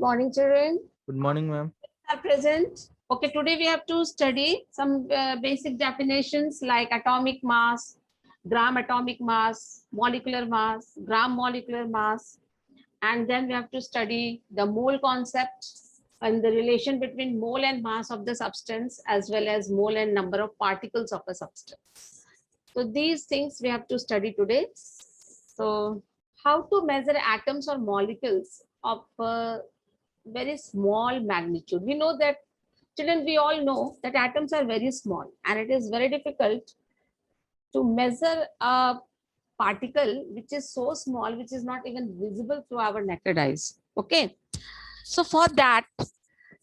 morning, children. Good morning, ma'am. Are present. Okay, today we have to study some basic definitions like atomic mass, gram atomic mass, molecular mass, gram molecular mass, and then we have to study the mole concept and the relation between mole and mass of the substance, as well as mole and number of particles of a substance. So these things we have to study today. So how to measure atoms or molecules of very small magnitude? We know that, children, we all know that atoms are very small, and it is very difficult to measure a particle which is so small, which is not even visible through our naked eyes. Okay, so for that,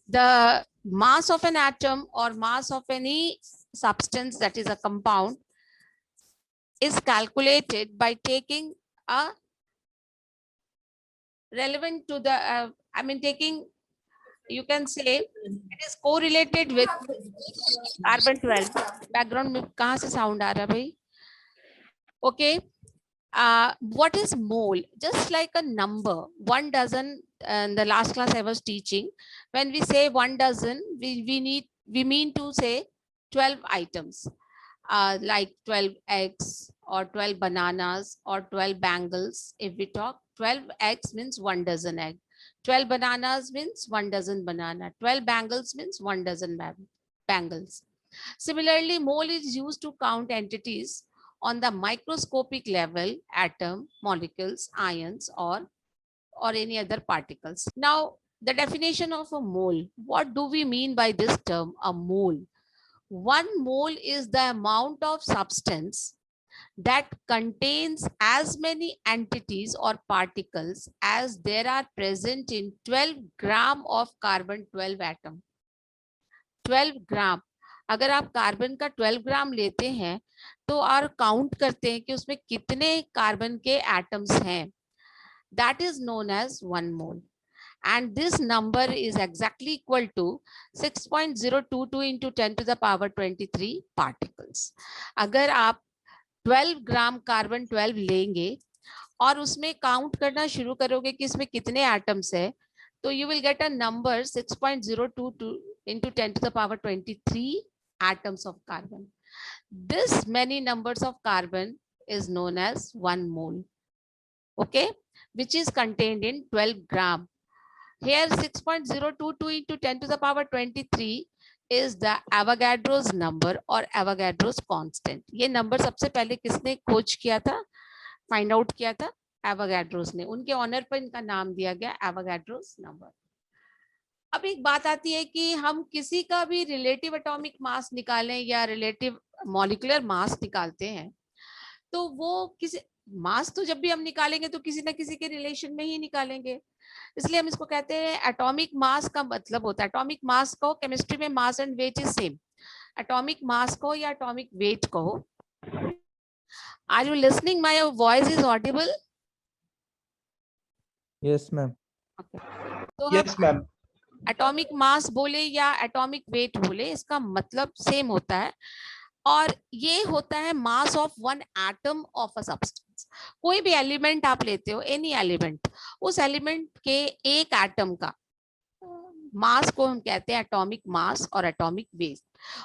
the mass of an atom or mass of any substance, that is a compound, is calculated by taking a relevant to the taking, you can say it is correlated with carbon 12. Background में कहाँ से sound आ रहा है भाई? Okay, what is mole? Just like a number, 1 dozen. In the last class I was teaching, when we say 1 dozen, we mean to say 12 items, like 12 eggs or 12 bananas or 12 bangles. If we talk, 12 eggs means 1 dozen egg, 12 bananas means 1 dozen banana, 12 bangles means 1 dozen bangles. Similarly, mole is used to count entities on the microscopic level, atom, molecules, ions, or any other particles. Now, the definition of a mole. What do we mean by this term, a mole? 1 mole is the amount of substance that contains as many entities or particles as there are present in 12 gram of carbon 12 atom. 12 ग्राम, अगर आप carbon का 12 ग्राम लेते हैं तो और count करते हैं कि उसमें कितने कार्बन के एटम्स हैं, that is known as 1 mole, and this number is exactly equal to 6.022 into 10 to the power 23 particles. अगर आप 12 ग्राम कार्बन 12 लेंगे और उसमें काउंट करना शुरू करोगे कि इसमें कितने एटम्स है, तो you will get a number 6.022 into 10 to the power 23 atoms of carbon. This many numbers of carbon is known as 1 mole, okay, which is contained in 12 gram. Here 6.022 into 10 to the power 23 is the Avogadro's number or Avogadro's constant. ये number सबसे पहले किसने खोज किया था, find out किया था? Avogadro's ने. उनके ऑनर पर इनका नाम दिया गया एवोगाड्रोस नंबर. अब एक बात आती है कि हम किसी का भी रिलेटिव एटॉमिक मास निकालें या रिलेटिव मॉलिक्यूलर मास निकालते हैं, तो वो किसी मास तो जब भी हम निकालेंगे तो किसी ना किसी के रिलेशन में ही निकालेंगे, इसलिए हम इसको कहते हैं एटॉमिक मास. का मतलब होता है, एटॉमिक मास को केमिस्ट्री में mass and weight is same. Atomic mass को या एटॉमिक वेट कहो. Are you listening? My voice is audible? Yes, ma'am. Okay. तो yes, ma'am. एटॉमिक मास बोले या एटॉमिक वेट बोले, इसका मतलब सेम होता है, और ये होता है mass of 1 atom of a substance. कोई भी एलिमेंट आप लेते हो, एनी एलिमेंट, उस एलिमेंट के एक एटम का मास को हम कहते हैं एटॉमिक मास और एटॉमिक वेट.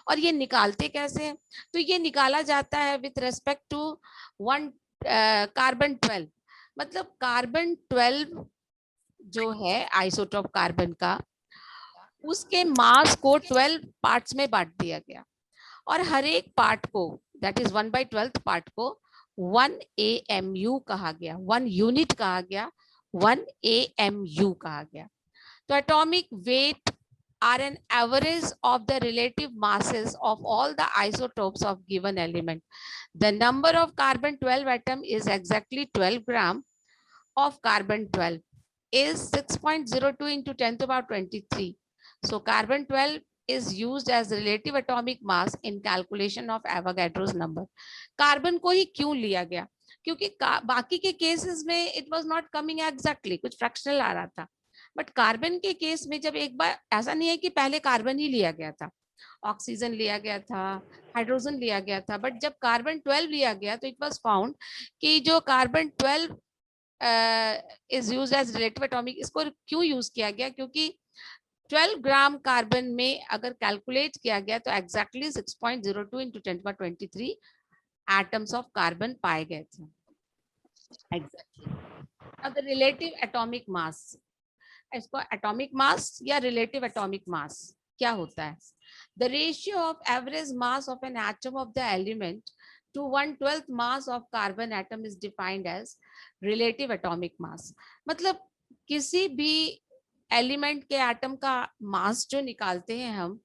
और ये निकालते कैसे हैं? तो ये निकाला जाता है विथ रेस्पेक्ट टू 1 कार्बन 12. मतलब कार्बन 12 जो है आइसोटोप कार्बन का, उसके मास को 12 पार्ट्स में बांट दिया गया, और हर एक पार्ट को, दैट इज 1/12 पार्ट को 1 AMU कहा गया, 1 यूनिट कहा गया, 1 AMU कहा गया. तो atomic weight are an average of the relative masses of all the isotopes of given element. The number of carbon 12 atom is exactly 12 gram of carbon 12 is 6.02 into 10 to the power 23. So carbon 12 is used as relative atomic mass in calculation of Avogadro's number. Carbon को ही क्यों लिया गया? क्योंकि बाकी के cases में it was not coming exactly, कुछ fractional आ रहा था. बट कार्बन के केस में जब एक बार, ऐसा नहीं है कि पहले कार्बन ही लिया गया था, ऑक्सीजन लिया गया था, हाइड्रोजन लिया गया था, बट जब कार्बन 12 लिया गया तो इट वाज फाउंड कि जो carbon 12 is use as relative atomic, इसको क्यों यूज किया गया, क्योंकि 12 ग्राम कार्बन में अगर कैलकुलेट किया गया तो exactly 6.02 into 10⁻23 atoms of carbon पाए गए थे एग्जैक्टली। अब द रिलेटिव एटॉमिक मास, इसको एटॉमिक मास या रिलेटिव एटॉमिक मास क्या होता है? The ratio of average mass of an atom of the element to 1/12 mass of carbon atom is defined as relative atomic mass। मतलब किसी भी element के atom का मास जो निकालते हैं हम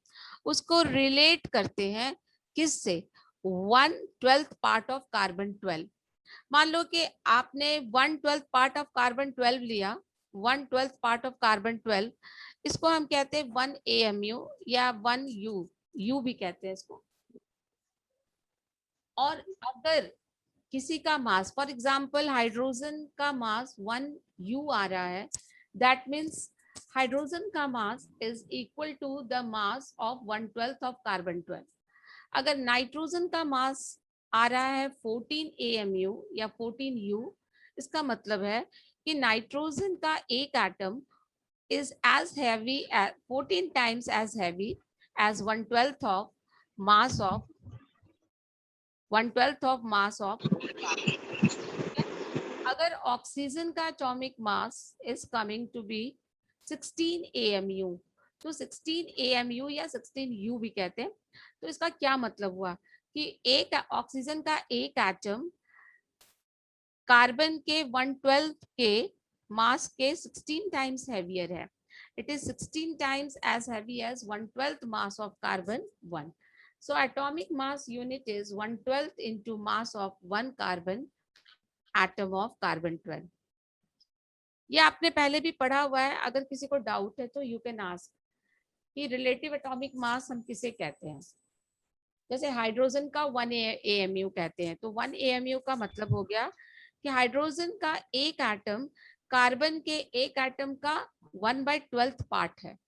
उसको रिलेट करते हैं किससे? 1/12 पार्ट ऑफ कार्बन 12। मान लो कि आपने 1/12 पार्ट ऑफ कार्बन 12 लिया, 1/12 पार्ट ऑफ कार्बन 12, इसको हम कहते हैं 1 AMU या 1 U भी कहते हैं इसको। और अगर किसी का मास, फॉर एग्जाम्पल हाइड्रोजन का मास 1 U आ रहा है, दैट मीन्स हाइड्रोजन का mass is equal to the mass of 1/12 of carbon 12। अगर नाइट्रोजन का मास आ रहा है 14 AMU या 14 U, इसका मतलब है कि नाइट्रोजन का एक atom is as heavy as 14 times as heavy as 1/12 of mass of 1/12 of mass of अगर ऑक्सीजन का atomic mass is coming to be 16 AMU, तो 16 AMU या 16 U भी कहते हैं। तो इसका क्या मतलब हुआ कि एक ऑक्सीजन का एक एटम कार्बन के 1/12 के मास के 16 टाइम्स हैवियर है। It is 16 times as heavy as 1/12 mass of carbon 1. So atomic mass unit is 1/12 into mass of 1 carbon atom of carbon 12. ये आपने पहले भी पढ़ा हुआ है, अगर किसी को डाउट है तो यू कैन आस्क कि रिलेटिव एटॉमिक मास हम किसे कहते हैं। जैसे हाइड्रोजन का 1 AMU कहते हैं, तो 1 AMU का मतलब हो गया कि हाइड्रोजन का एक एटम कार्बन के एक एटम का 1/12 पार्ट है।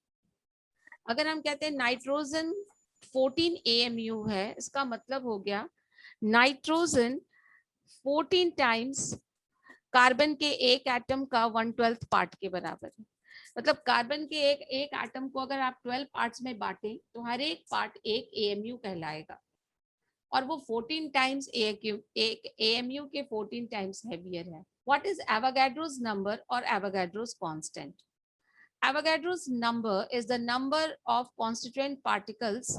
अगर हम कहते हैं नाइट्रोजन 14 AMU है, इसका मतलब हो गया नाइट्रोजन 14 टाइम्स कार्बन के एक एटम का 1/12 पार्ट के बराबर है। मतलब कार्बन के एक एटम को अगर आप 12 पार्ट्स में बांटें तो हर एक पार्ट एक AMU कहलाएगा, और वो 14 टाइम्स एक AMU के 14 टाइम्स हैवियर है। व्हाट इज एवोगाड्रोस नंबर और Avogadro's constant? Avogadro's number is the number of constituent particles,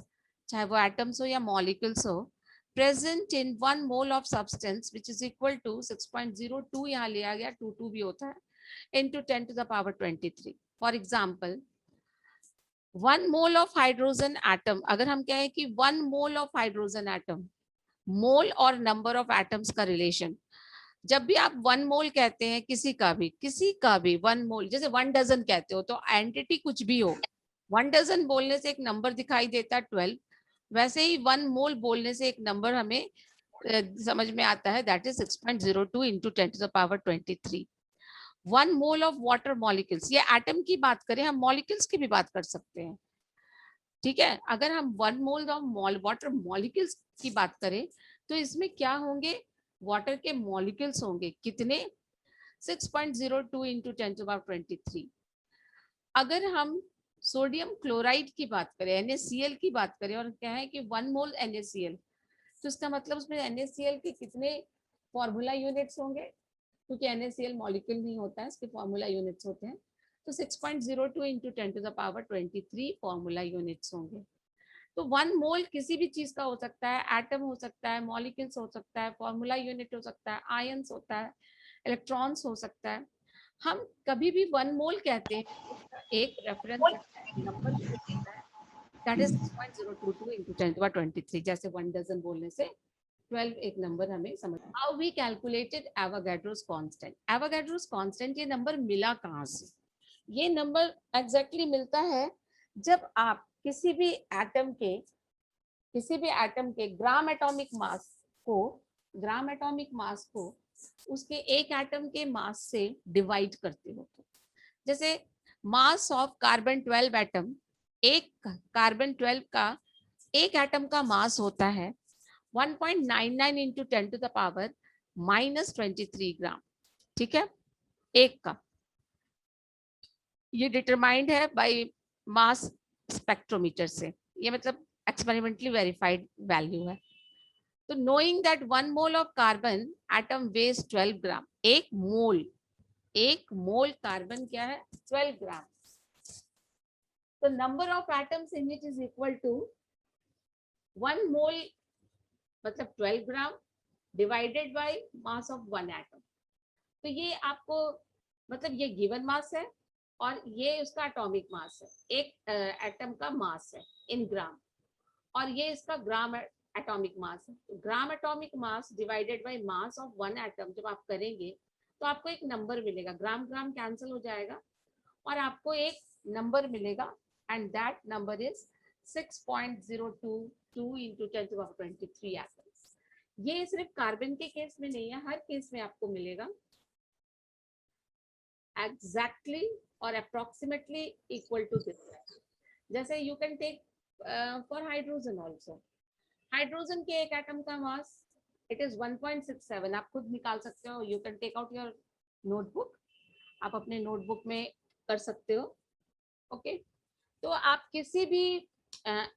चाहे वो एटम्स हो या मॉलिक्यूल्स हो, present in 1 mole of substance which is equal to 6.02, यहाँ लिया गया 22 भी होता है, into 10 to the power 23। For example 1 mole of hydrogen atom, अगर हम कहें कि 1 mole of hydrogen atom, मोल और नंबर ऑफ एटम्स का रिलेशन, जब भी आप 1 मोल कहते हैं किसी का भी 1 मोल, जैसे 1 डजन कहते हो तो एंटिटी कुछ भी हो, 1 डजन बोलने से एक नंबर दिखाई देता है 12, वैसे ही 1 मोल बोलने से एक नंबर हमें समझ में आता है, that is 6.02 into 10 to the power 23। 1 mole of water molecules, ये एटम की बात करें, हम मॉलिक्यूल्स की भी बात कर सकते हैं, ठीक है। अगर हम 1 मोल ऑफ वाटर मॉलिक्यूल्स की बात करें तो इसमें क्या होंगे, वाटर के मॉलिक्यूल्स होंगे कितने, 6.02 इंटू 10 टू पावर 23। अगर हम सोडियम क्लोराइड की बात करें, NaCl की बात करें और कहें कि 1 मोल NaCl, तो इसका मतलब उसमें NaCl के कितने फॉर्मूला यूनिट्स होंगे, क्योंकि NaCl मॉलिक्यूल नहीं होता है, इसके फॉर्मूला यूनिट्स होते हैं, तो 6.02 into 10 to the power 23 formula units होंगे। तो 1 मोल किसी भी चीज का हो सकता है, एटम हो सकता है, मॉलिक्यूल्स हो सकता है, फॉर्मूला यूनिट हो सकता है, आयंस होता है, इलेक्ट्रॉन्स हो सकता है। हम कभी भी 1 मोल कहते हैं, उसका एक रेफरेंस नंबर देता है, दैट इज 6.022 इंटू 10 टू 23, जैसे 1 डजन बोलने से 12 एक नंबर हमें समझ। How we calculated Avogadro's constant? Avogadro's constant ये नंबर मिला कहाँ से? ये नंबर एग्जैक्टली मिलता है जब आप किसी भी एटम के ग्राम एटॉमिक मास को उसके एक एटम के मास से डिवाइड करते हो। जैसे मास ऑफ कार्बन 12 एटम, एक कार्बन 12 का एक एटम का मास होता है 1.99 इंटू 10 टू द पावर -23 ग्राम, ठीक है। एक का, ये डिटरमाइंड है बाय मास स्पेक्ट्रोमीटर से, ये मतलब एक्सपेरिमेंटली वेरीफाइड वैल्यू है। तो knowing that 1 mole of carbon atom weighs 12 gram, एक मोल कार्बन क्या है 12 ग्राम, तो number of atoms in which is equal to 1 mole मतलब 12 gram divided by mass of 1 atom. तो ये आपको मतलब ये गिवन मास है और ये उसका एटॉमिक मास है, एक एटम का मास है इन ग्राम, और ये इसका ग्राम एटॉमिक मास है। तो ग्राम atomic mass divided by mass of 1 atom जब आप करेंगे तो आपको एक नंबर मिलेगा, ग्राम ग्राम कैंसिल हो जाएगा और आपको एक नंबर मिलेगा, and that number is 6.022 into 10 to the power 23 atoms. ये सिर्फ कार्बन के केस में नहीं है, हर केस में आपको मिलेगा एग्जैक्टली और अप्रोक्सीमेटली इक्वल टू दिस। जैसे you can take for hydrogen also, hydrogen के एक एटम का मास इट इज 1.67, आप खुद निकाल सकते हो, you can take out your notebook, आप अपने नोटबुक में कर सकते हो। ओके तो आप किसी भी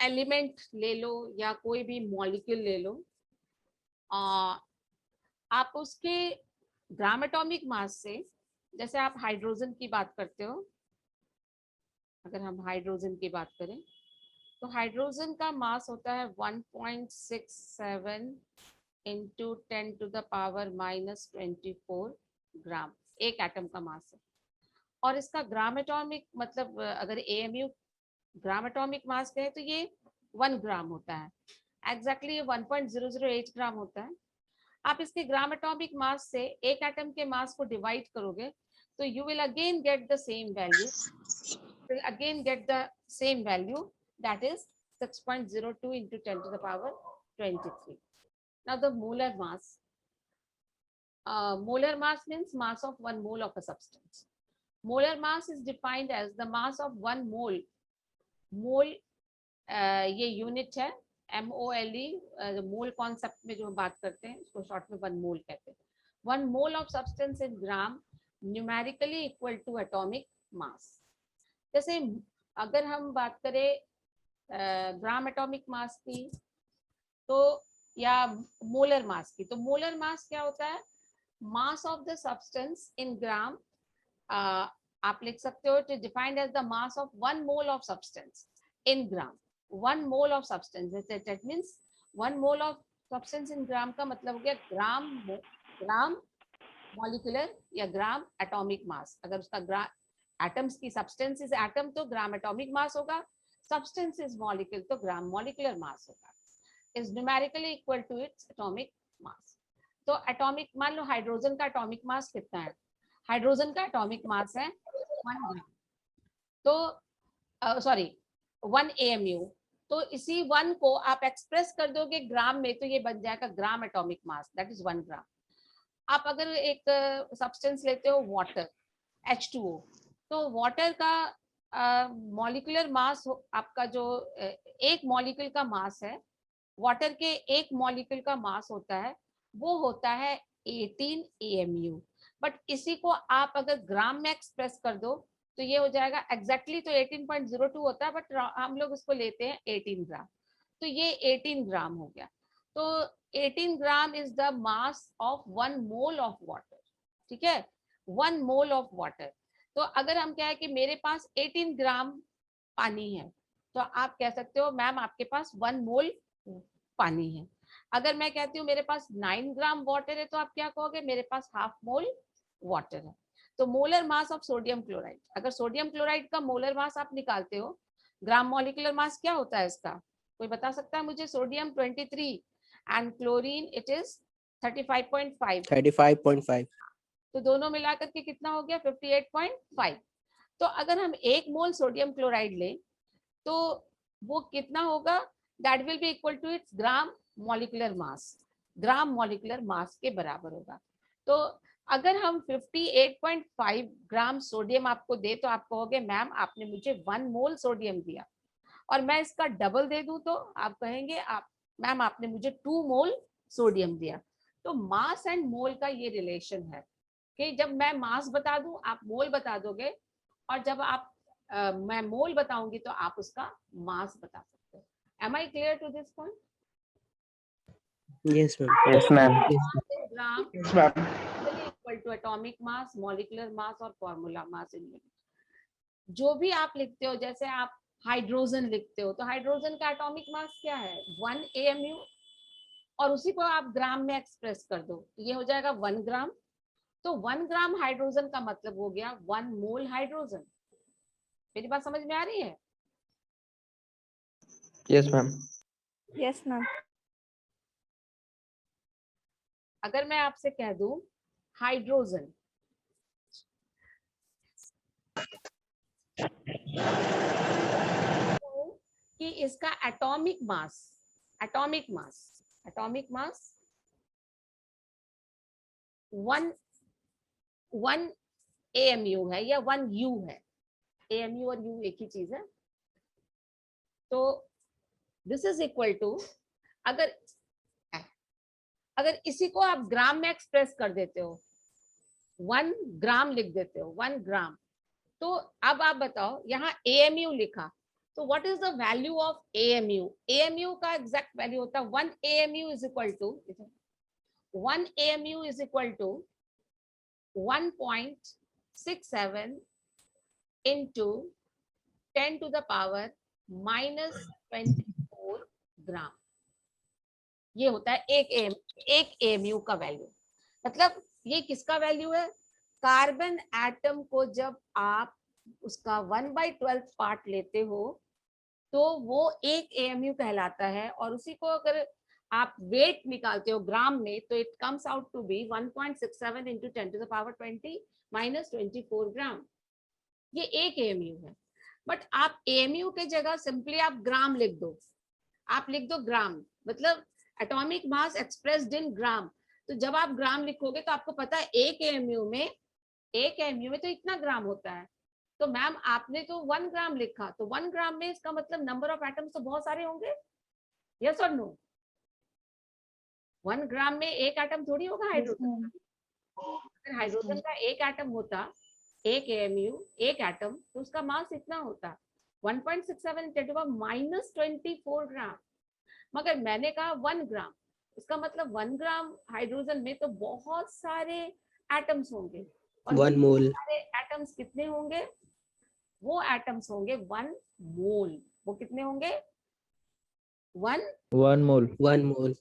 एलिमेंट ले लो या कोई भी मॉलिक्यूल ले लो, आप उसके ग्राम एटॉमिक मास से, जैसे आप हाइड्रोजन की बात करते हो, अगर हम हाइड्रोजन की बात करें तो हाइड्रोजन का मास होता है 1.67 इंटू 10 टू द पावर -24 ग्राम, एक एटम का मास है। और इसका ग्राम एटॉमिक मतलब अगर एएमयू ग्राम एटॉमिक मास कहे तो ये 1 ग्राम होता है, एग्जैक्टली 1.008 ग्राम होता है। आप इसके ग्राम एटॉमिक मास से एक एटम के मास को डिवाइड करोगे तो you will again get the same value, that is 6.02 into 10 to the power 23. Now the molar mass means mass of 1 mole of a substance. Molar mass is defined as the mass of 1 mole. Mole ये unit है, MOLE, mole concept में जो बात करते हैं इसको short में 1 मोल कहते हैं। 1 mole of substance in gram numerically equal to atomic mass. जैसे अगर हम बात करें ग्राम एटॉमिक मास की तो या मोलर मास की, तो मोलर मास क्या होता है, mass of the substance in gram, आप लिख सकते हो to defined as the mass of 1 mole of substance in gram. 1 mole of substance that means 1 mole of substance in gram का मतलब हो गया ग्राम मॉलिक्यूलर या ग्राम एटॉमिक मास। अगर उसका एटम्स की सब्सटेंस इज एटम तो ग्राम एटॉमिक मास होगा, सब्सटेंस इज मॉलिक्यूल तो ग्राम मॉलिक्यूलर मास होगा, is numerically equal to its atomic mass. तो एटॉमिक, मान लो हाइड्रोजन का एटॉमिक मास कितना है, हाइड्रोजन का एटॉमिक मास है 1 ग्राम, तो सॉरी 1 AMU, तो इसी 1 को आप एक्सप्रेस कर दोगे ग्राम में तो ये बन जाएगा ग्राम एटॉमिक मास, दैट इज 1 ग्राम। आप अगर एक सब्सटेंस लेते हो वाटर H2O, तो वाटर का मॉलिक्यूलर मास आपका जो एक मॉलिक्यूल का मास है, वाटर के एक मॉलिक्यूल का मास होता है वो होता है 18 AMU, बट इसी को आप अगर ग्राम में एक्सप्रेस कर दो तो ये हो जाएगा एग्जैक्टली तो 18.02 होता है, बट हम लोग उसको लेते हैं 18 ग्राम, तो ये 18 ग्राम हो गया। तो 18 gram is the mass of 1 mole of water, ठीक है, 1 मोल ऑफ वाटर। तो अगर हम क्या है कि मेरे पास 18 ग्राम पानी है तो आप कह सकते हो मैम आपके पास 1 मोल पानी है। अगर मैं कहती हूँ मेरे पास 9 ग्राम वाटर है तो आप क्या कहोगे, मेरे पास हाफ मोल वाटर है। तो molar mass of sodium chloride, अगर सोडियम क्लोराइड का मोलर मास आप निकालते हो, ग्राम मॉलिक्यूलर मास क्या होता है इसका, कोई बता सकता है मुझे? Sodium 23 and chlorine it is 35.5, तो दोनों मिलाकर के कितना हो गया 58.5। तो अगर हम 1 मोल सोडियम क्लोराइड लें तो वो कितना होगा, that will be equal to its gram molecular mass, gram molecular mass के बराबर होगा। तो अगर हम 58.5 ग्राम सोडियम आपको दे तो आप कहोगे मैम आपने मुझे 1 मोल सोडियम दिया, और मैं इसका डबल दे दूं तो आप कहेंगे आप मैम आपने मुझे 2 मोल सोडियम दिया। तो मास एंड मोल का ये रिलेशन है। कि जब मैं मास बता दूं आप मोल बता दोगे, और जब आप मैं मोल बताऊंगी तो आप उसका मास बता सकते हो। Am I clear to this point? Yes, ma'am. Yes, ma'am. Gram Yes, ma'am. Equal to atomic mass, molecular mass और फॉर्मूला मास इन यूनिट। जो भी आप लिखते हो, जैसे आप हाइड्रोजन लिखते हो तो हाइड्रोजन का एटॉमिक मास क्या है 1 AMU, और उसी को आप ग्राम में एक्सप्रेस कर दो तो ये हो जाएगा 1 ग्राम। तो 1 ग्राम हाइड्रोजन का मतलब हो गया 1 मोल हाइड्रोजन। मेरी बात समझ में आ रही है? Yes, ma'am. Yes, ma'am. अगर मैं आपसे कह दूं हाइड्रोजन, तो कि इसका एटॉमिक मास 1 AMU है या 1 U है। AMU और U एक ही चीज है। तो दिस इज इक्वल टू, अगर इसी को आप ग्राम में एक्सप्रेस कर देते हो 1 ग्राम लिख देते हो 1 ग्राम, तो अब आप बताओ यहाँ AMU लिखा, तो what is the value of AMU? AMU का एग्जैक्ट वैल्यू होता है 1 AMU is equal to 1.67 into 10 to the power -24 gram. ये होता है एक AMU का वैल्यू। मतलब ये किसका वैल्यू है? कार्बन एटम को जब आप उसका 1/12 पार्ट लेते हो तो वो एक AMU कहलाता है, और उसी को अगर आप वेट निकालते हो ग्राम में तो it comes out to be 1.67 into 10 to the power 20 -24 gram. ये एक AMU है। बट आप AMU के जगह सिंपली आप ग्राम लिख दो, आप लिख दो ग्राम, मतलब एटॉमिक मास एक्सप्रेस्ड इन ग्राम। तो जब आप ग्राम लिखोगे तो आपको पता है एक AMU में तो इतना ग्राम होता है। तो मैम आपने तो 1 ग्राम लिखा, तो 1 ग्राम में इसका मतलब नंबर ऑफ एटम्स तो बहुत सारे होंगे, यस और नो? 1 ग्राम में एक एटम थोड़ी होगा हाइड्रोजन का। अगर हाइड्रोजन का एक एटम होता, एक AMU एक एटम, तो उसका मास इतना होता 1.67 × 10⁻24 ग्राम। मगर मैंने कहा 1 ग्राम, इसका मतलब 1 ग्राम हाइड्रोजन में तो बहुत सारे एटम्स होंगे, और 1 mole. सारे एटम्स कितने होंगे? वो एटम्स होंगे 1 मोल। वो कितने होंगे? 1 mole. 1 mole.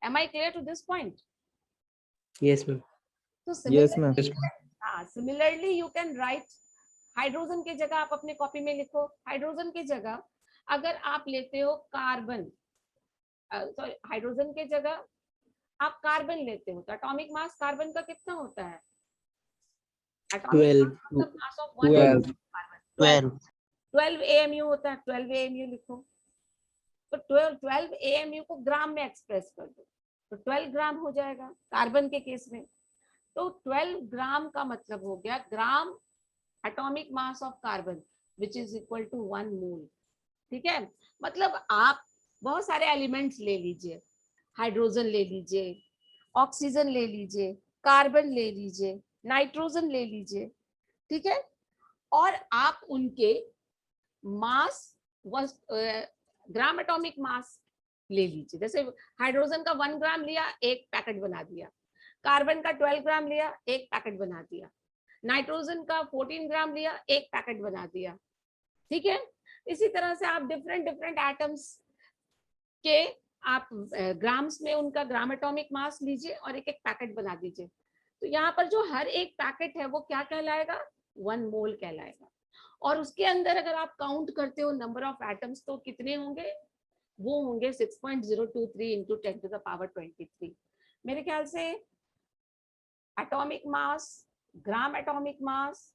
Am I clear to this point? Yes, ma'am. तो Yes, ma'am. Similarly you can write, hydrogen की जगह आप अपने कॉपी में लिखो, हाइड्रोजन की जगह अगर आप लेते हो कार्बन, सॉरी हाइड्रोजन की जगह आप कार्बन लेते हो तो एटॉमिक मास कार्बन का कितना होता है? 12. 12 AMU होता है, 12 AMU लिखो। तो 12 AMU को ग्राम में एक्सप्रेस कर दो तो 12 ग्राम हो जाएगा कार्बन के केस में। तो 12 ग्राम का मतलब हो गया gram atomic mass of carbon which is equal to 1 mole. ठीक है, मतलब आप बहुत सारे एलिमेंट्स ले लीजिए, हाइड्रोजन ले लीजिए, ऑक्सीजन ले लीजिए, कार्बन ले लीजिए, नाइट्रोजन ले लीजिए, ठीक है, और आप उनके मास ग्राम एटॉमिक मास ले लीजिए। जैसे हाइड्रोजन का 1 ग्राम लिया, एक पैकेट बना दिया, कार्बन का 12 ग्राम लिया, एक पैकेट बना दिया, नाइट्रोजन का 14 ग्राम लिया, एक पैकेट बना दिया। ठीक है, इसी तरह से आप डिफरेंट एटम्स के आप ग्राम्स में उनका ग्राम एटॉमिक मास लीजिए और एक एक पैकेट बना दीजिए। तो यहाँ पर जो हर एक पैकेट है वो क्या कहलाएगा? 1 मोल कहलाएगा। और उसके अंदर अगर आप काउंट करते हो नंबर ऑफ एटम्स तो कितने होंगे? वो होंगे 6.023 into 10 to the power 23। मेरे ख्याल से atomic mass, gram atomic mass,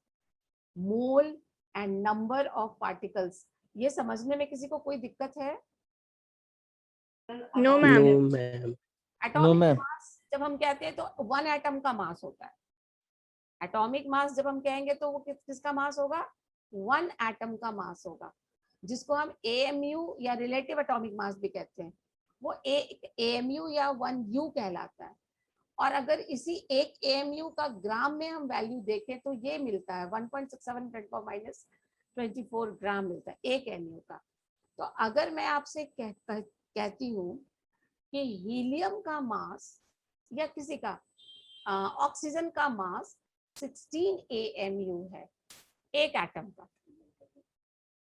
mole and number of particles, ये समझने में किसी को कोई दिक्कत है? No, ma'am. No, ma'am. Atomic mass जब हम कहते हैं तो 1 एटम का मास होता है। एटॉमिक मास जब हम कहेंगे तो वो किसका मास होगा? 1 एटम का मास होगा, जिसको हम AMU या रिलेटिव एटॉमिक मास भी कहते हैं। वो AMU या 1U कहलाता है। और अगर इसी एक AMU का ग्राम में हम वैल्यू देखें तो ये मिलता है 1.67 10⁻24 ग्राम मिलता है एक AMU का। तो अगर मैं आपसे कहती हूँ कि हीलियम का मास या किसी का ऑक्सीजन का मास 16 AMU है एक एटम का,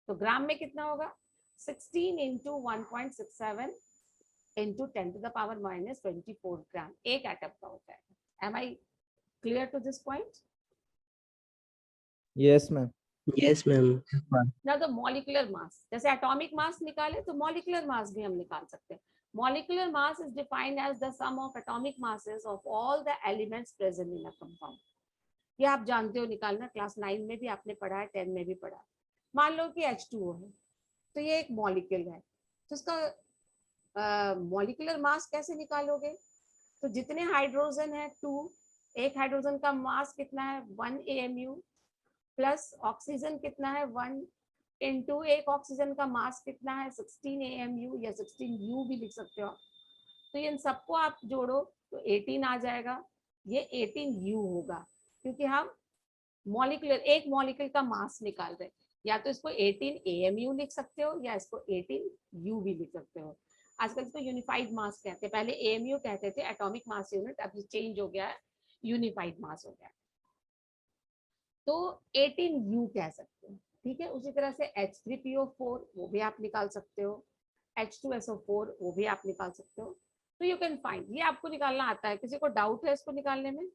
तो ग्राम में कितना होगा 16 इंटू 1.67 इंटू 10⁻⁻24 ग्राम एक एटम का होता है। Am I clear to this point? Yes, ma'am. Yes, ma'am. ना तो मॉलिक्यूलर मास, जैसे एटॉमिक मास निकाले तो मॉलिक्यूलर मास भी हम निकाल सकते हैं। Molecular mass is defined as the sum of atomic masses of all the elements present in a compound. ये आप जानते हो निकालना, क्लास 9 में भी आपने पढ़ा है, 10 में भी पढ़ा है। मान लो कि H2O है, तो ये एक मॉलिक्यूल है, तो उसका मॉलिक्यूलर मास कैसे निकालोगे? तो जितने हाइड्रोजन है 2, एक हाइड्रोजन का मास कितना है 1 AMU, प्लस ऑक्सीजन कितना है 1 इंटू एक ऑक्सीजन का मास कितना है 16 AMU या 16U भी लिख सकते हो। तो इन सबको आप जोड़ो तो 18 आ जाएगा, ये 18U होगा, क्योंकि हम मॉलिक्यूलर एक मॉलिक्यूल का मास निकाल रहे हैं। या तो इसको 18 AMU लिख सकते हो या इसको 18U भी लिख सकते हो। आजकल इसको यूनिफाइड मास कहते हैं, पहले AMU कहते थे एटॉमिक मास यूनिट, अब चेंज हो गया है, यूनिफाइड मास हो गया है। तो 18U कह सकते हो, ठीक है। उसी तरह से H3PO4 वो भी आप निकाल सकते हो, H2SO4 वो भी आप निकाल सकते हो। तो यू कैन फाइंड, ये आपको निकालना आता है। किसी को डाउट है इसको निकालने में?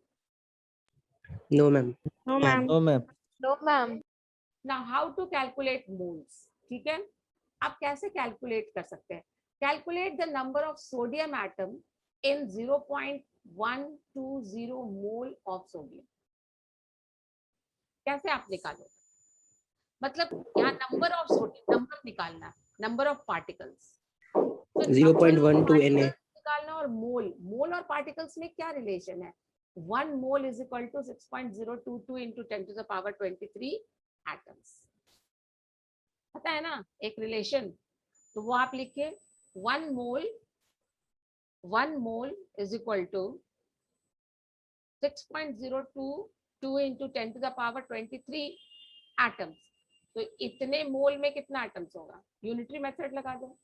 No, ma'am. No, ma'am. No, ma'am. No, ma'am. Now how to calculate moles, ठीक है। आप कैसे कैलकुलेट कर सकते हैं? Calculate the number of sodium atom in 0.120 mole of sodium. कैसे आप निकालोगे? मतलब यहाँ नंबर ऑफ सोडियम, नंबर निकालना है, नंबर ऑफ पार्टिकल्स। 0.12 Na. निकालना, और मोल, मोल और पार्टिकल्स में क्या रिलेशन है? 1 mole is equal to 6.022 into 10⁻23 atoms. पता है ना एक रिलेशन, तो वो आप लिखिए 1 mole is equal to 6.022 into 10⁻23 atoms. तो इतने मोल में कितना एटम्स होगा? यूनिटरी मेथड लगा दो,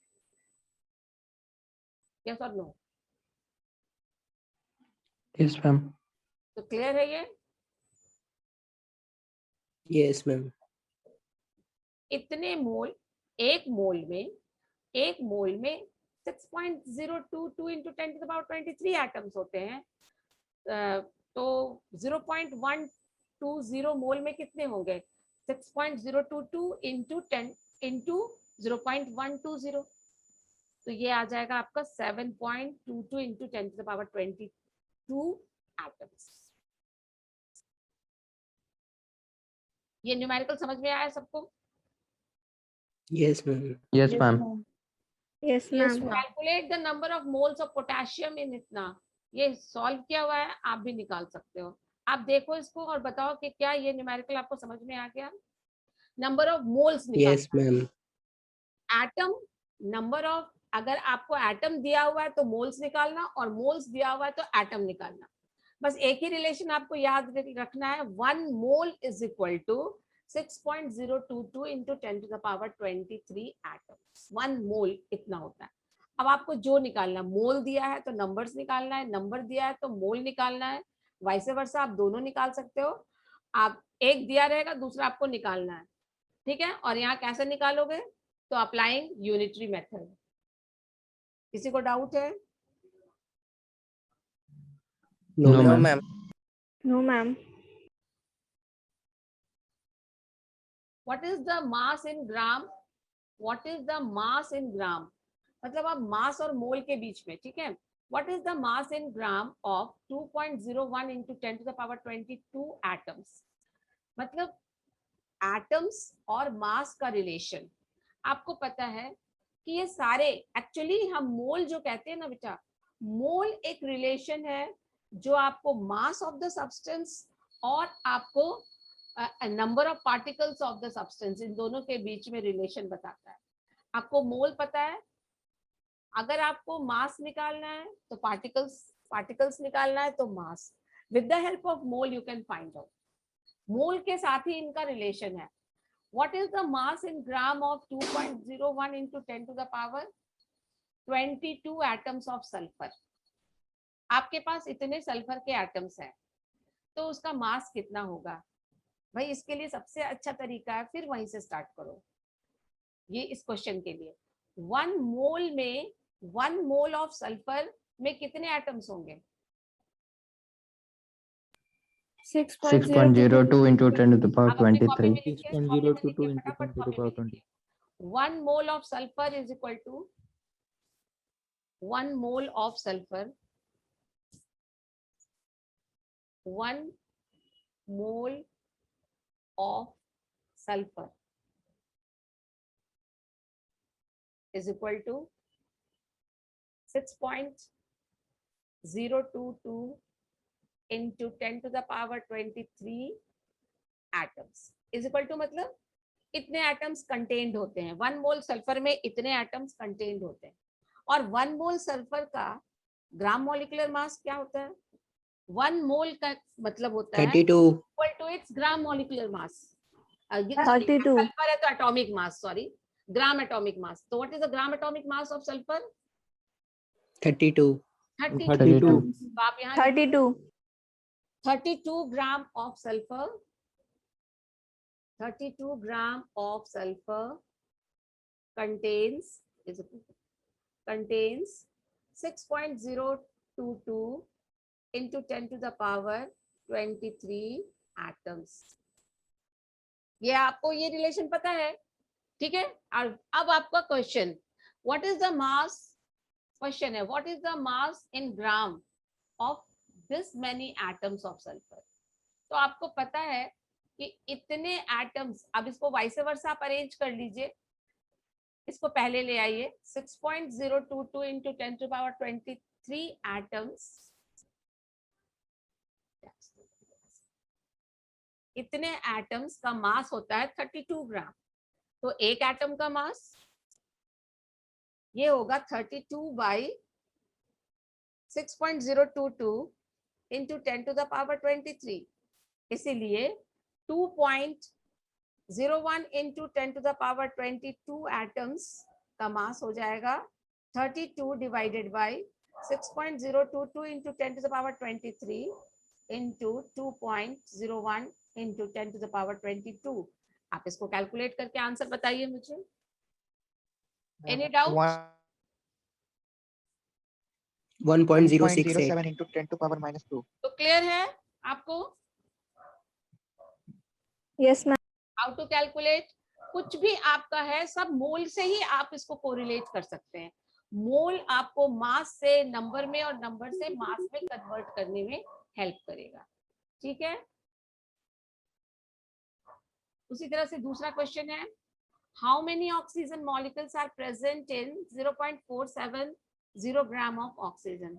यस और नो? Yes, ma'am. तो क्लियर है ये? Yes, ma'am. इतने मोल, एक मोल में 6.022 इंटू 10⁻23 एटम्स होते हैं। तो 0.120 मोल में कितने होंगे? 6.022 इंटू 10 इंटू 0.120, तो ये आ जाएगा आपका 7.22 इंटू 10⁻22 एटम्स। ये न्यूमेरिकल समझ में आया सबको? Yes, ma'am. Yes, ma'am. Yes, ma'am. Calculate the number of moles of potassium in इतना। ये सॉल्व किया हुआ है, आप भी निकाल सकते हो। आप देखो इसको और बताओ कि क्या ये न्यूमेरिकल आपको समझ में आ गया? Number of moles Yes, ma'am. Atom, number of, अगर आपको एटम दिया हुआ है तो मोल्स निकालना, और मोल्स दिया हुआ है तो एटम निकालना। बस एक ही रिलेशन आपको याद रखना है, 1 mole is equal to 6.022 into 10⁻23 atoms. 1 mole इतना होता है। अब आपको जो निकालना, मोल दिया है तो नंबर्स निकालना है, नंबर दिया है तो मोल निकालना है, वाइस वर्सा आप दोनों निकाल सकते हो। आप एक दिया रहेगा, दूसरा आपको निकालना है, ठीक है। और यहाँ कैसे निकालोगे? तो अप्लाइंग यूनिटरी मेथड। किसी को डाउट है? No, No, ma'am. ma'am. No, ma'am. What is the mass in gram? What is the mass in gram? मतलब अब मास और मोल के बीच में, ठीक है। What is the mass in gram of 2.01 into 10⁻22 atoms? मतलब एटम्स और मास का रिलेशन आपको पता है कि ये सारे, एक्चुअली हम मोल जो कहते हैं ना बेटा, मोल एक रिलेशन है जो आपको मास ऑफ द सब्सटेंस और आपको number of particles of the substance, इन दोनों के बीच में रिलेशन बताता है। आपको मोल पता है, अगर आपको मास निकालना है तो पार्टिकल्स पार्टिकल्स निकालना है तो mass, with the help of mole you can find out. Mole के साथ ही इनका रिलेशन है। What is the mass in gram of 2.01 into 10 to the power 22 atoms of sulphur. आपके पास इतने सल्फर के एटम्स हैं तो उसका मास कितना होगा भाई? इसके लिए सबसे अच्छा तरीका है, फिर वहीं से स्टार्ट करो ये इस क्वेश्चन के लिए। 1 मोल ऑफ सल्फर में कितने एटम्स होंगे? 6.02 into 10 to the power आप अपनी कॉपी 23. में लिखिए, कॉपी में लिखिए, फटाफट कॉपी में लिखिए। 1 mole of sulphur is equal to 1 mole of sulphur, 1 mole of sulfur is equal to 6.022 into 10 to the power 23 atoms is equal to, मतलब इतने एटम्स कंटेन्ड होते हैं 1 मोल सल्फर में, इतने एटम्स कंटेन्ड होते हैं। और 1 मोल सल्फर का ग्राम मॉलिक्यूलर मास क्या होता है? 1 मोल का मतलब होता है 32 equal to its gram molecular mass. 32 sulphur है तो atomic mass, sorry gram atomic mass. तो what is the gram atomic mass of sulphur? 32 32। तो आप यहाँ 32 32 gram of sulphur, 32 gram of sulphur contains 6.022 into 10 to the power 23 atoms। ये आपको ये relation पता है, ठीक है? और अब आपका question, what is the mass, question है what is the mass in gram of this many atoms of sulphur. तो आपको पता है कि इतने एटम्स, अब इसको वाइस वर्सा आप अरेंज कर लीजिए, इसको पहले ले आइए। 6.022 into 10 to the power 23 atoms, इतने एटम्स का मास होता है 32 ग्राम। तो एक एटम का मास ये होगा 32 by 6.022 into 10 to the power 23। इसीलिए 2.01 into 10 to the power 22 atoms का मास हो जाएगा 32 divided by 6.022 into 10 to the power 23 into 2.01 into 10 to the power 22। आप इसको कैलकुलेट करके आंसर बताइए मुझे। Any doubt? 1.068 into 10 to power minus 2. तो क्लियर है आपको yes ma'am how to calculate? कुछ भी आपका है सब मोल से ही आप इसको कोरिलेट कर सकते हैं। मोल आपको मास से नंबर में और नंबर से मास में कन्वर्ट करने में हेल्प करेगा, ठीक है? उसी तरह से दूसरा क्वेश्चन है, how many oxygen molecules are present in 0.470 gram of oxygen.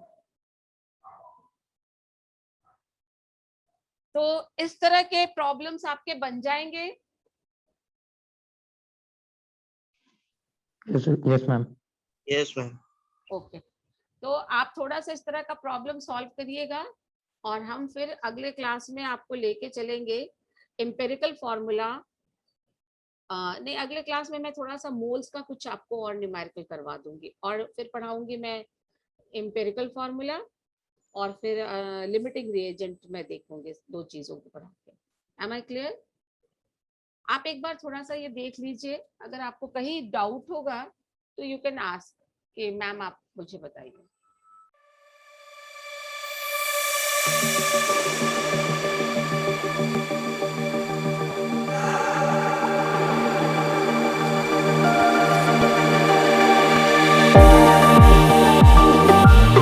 तो इस तरह के प्रॉब्लम्स आपके बन जाएंगे। Yes, ma'am. Yes, ma'am. Okay, तो आप थोड़ा सा इस तरह का प्रॉब्लम सॉल्व करिएगा और हम फिर अगले क्लास में आपको लेके चलेंगे एम्पिरिकल फॉर्मूला। नहीं, अगले क्लास में मैं थोड़ा सा मोल्स का कुछ आपको और न्यूमेरिकल करवा दूंगी और फिर पढ़ाऊंगी मैं एम्पिरिकल फॉर्मूला और फिर लिमिटिंग रिएजेंट में देखूंगी, दो चीजों को पढ़ा के। Am I clear? आप एक बार थोड़ा सा ये देख लीजिए, अगर आपको कहीं डाउट होगा तो यू कैन आस्क कि मैम आप मुझे बताइए।